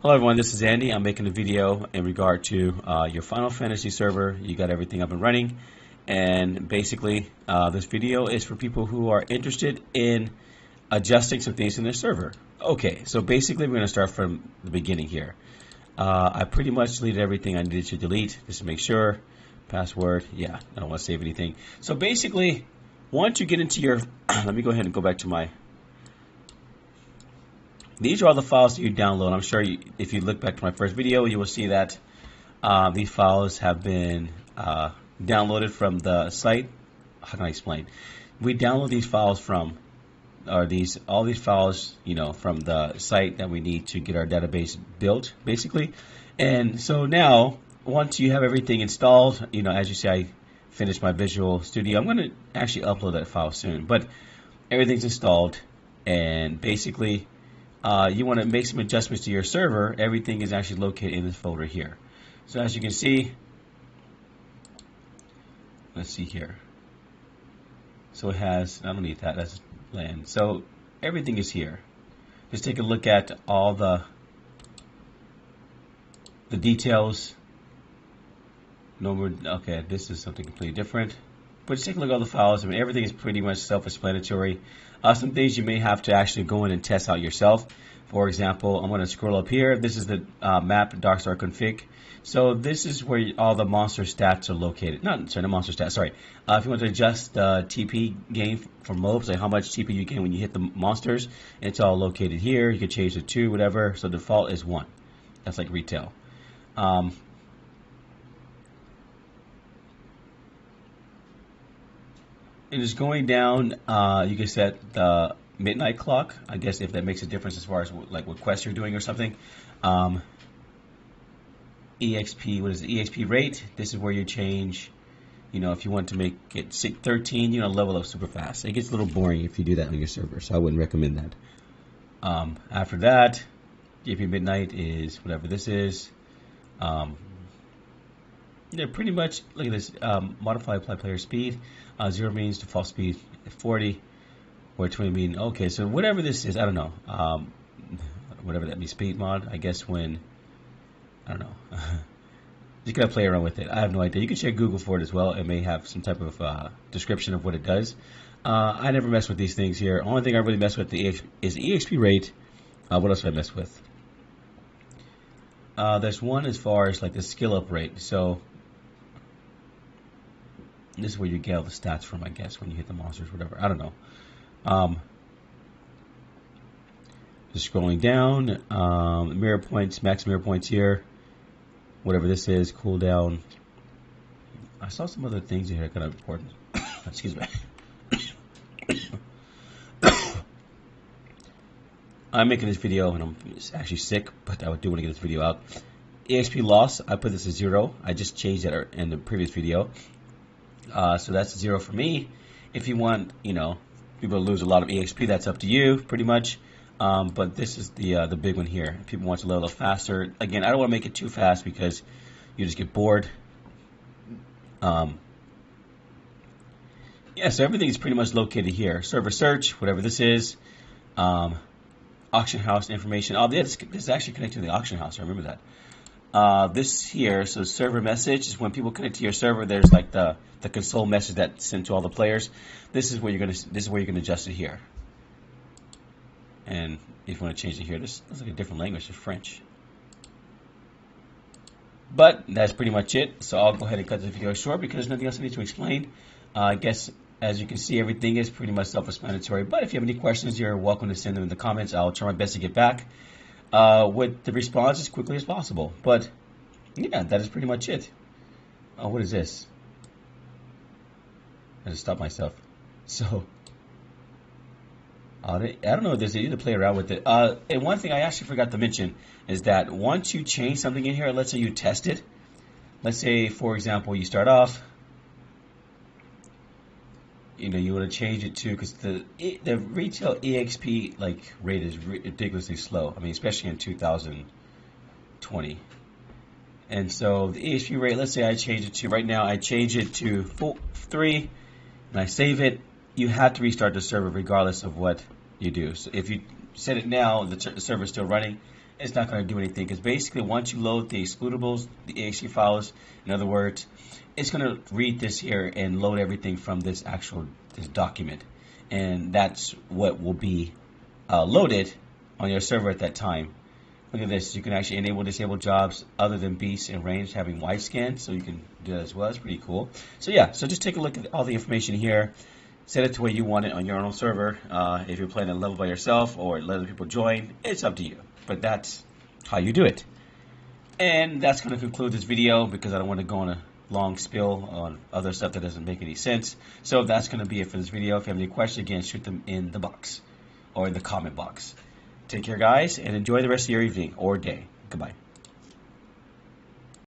Hello everyone, this is Andy. I'm making a video in regard to your Final Fantasy server. You got everything up and running, and basically this video is for people who are interested in adjusting some things in their server. Okay, so basically we're going to start from the beginning here. I pretty much deleted everything I needed to delete just to make sure. Password, yeah, I don't want to save anything. So basically, once you get into your, let me go ahead and go back to my. These are all the files that you download. I'm sure if you look back to my first video, you will see that these files have been downloaded from the site. How can I explain? We download these files from, or all these files, from the site that we need to get our database built, basically. And so now, once you have everything installed, as you see, I finished my Visual Studio. I'm going to actually upload that file soon, but everything's installed, and basically, you want to make some adjustments to your server. Everything is actually located in this folder here. So as you can see, let's see here. So it has, I don't need that, that's land. So everything is here. Just take a look at all the details. No more, okay, this is something completely different. But just take a look at all the files. I mean, everything is pretty much self-explanatory. Some things you may have to actually go in and test out yourself. For example, I'm going to scroll up here. This is the map Darkstar config. So this is where all the monster stats are located. Not monster stats. Sorry. If you want to adjust the TP gain for mobs, like how much TP you gain when you hit the monsters, it's all located here. You can change it to whatever. So default is 1. That's like retail. And just going down, you can set the midnight clock. I guess if that makes a difference as far as like what quests you're doing or something. EXP, what is it? EXP rate. This is where you change. If you want to make it 13, level up super fast. It gets a little boring if you do that on your server, so I wouldn't recommend that. After that, GP midnight is whatever this is. Yeah, pretty much. Look at this. Modify apply player speed. 0 means default speed 40, or 20 mean okay. So whatever this is, I don't know. Whatever that means, speed mod. I guess when I don't know. Just gotta play around with it. I have no idea. You can check Google for it as well. It may have some type of description of what it does. I never mess with these things here. Only thing I really mess with is the EXP rate. What else do I mess with? There's one as far as like the skill up rate. So this is where you get all the stats from, I guess, when you hit the monsters, whatever. I don't know. Just scrolling down, mirror points, max mirror points here. Whatever this is, cooldown. I saw some other things in here kind of important. Excuse me. I'm making this video and I'm actually sick, but I do want to get this video out. EXP loss, I put this at 0. I just changed that in the previous video. So that's 0 for me. If you want, people to lose a lot of EXP, that's up to you, pretty much. But this is the big one here. If people want to level up faster, again, I don't want to make it too fast because you just get bored. Yeah, so everything is pretty much located here. Server search, whatever this is. Auction house information. Oh, this is actually connected to the auction house. I remember that. This here, so server message is when people connect to your server. There's like the console message that's sent to all the players. This is where you're gonna adjust it here. And if you want to change it here, this looks like a different language, it's French. But that's pretty much it. So I'll go ahead and cut this video short because there's nothing else I need to explain. I guess as you can see, everything is pretty much self-explanatory. But if you have any questions, you're welcome to send them in the comments. I'll try my best to get back with the response as quickly as possible. But yeah, that is pretty much it. Oh, what is this? I just stopped myself. So I don't know if there's either play around with it. And one thing I actually forgot to mention is that once you change something in here, let's say you test it. Let's say, for example, you start off. You want to change it to, because the retail EXP rate is ridiculously slow. I mean, especially in 2020. And so the EXP rate, let's say I change it to, right now I change it to 3, and I save it. You have to restart the server regardless of what you do. So if you set it now, the server is still running, it's not going to do anything, because basically once you load the excludables, the EXP files, in other words, it's going to read this here and load everything from this document, and that's what will be loaded on your server at that time. Look at this. You can actually enable disable jobs other than beasts and range having white scan, so you can do that as well. It's pretty cool. So yeah, so just take a look at all the information here. Set it to where you want it on your own server. If you're playing a level by yourself or let other people join, it's up to you. But that's how you do it. And that's going to conclude this video, because I don't want to go on a long spill on other stuff that doesn't make any sense. So that's going to be it for this video. If you have any questions, again, shoot them in the box or in the comment box. Take care, guys, and enjoy the rest of your evening or day. Goodbye.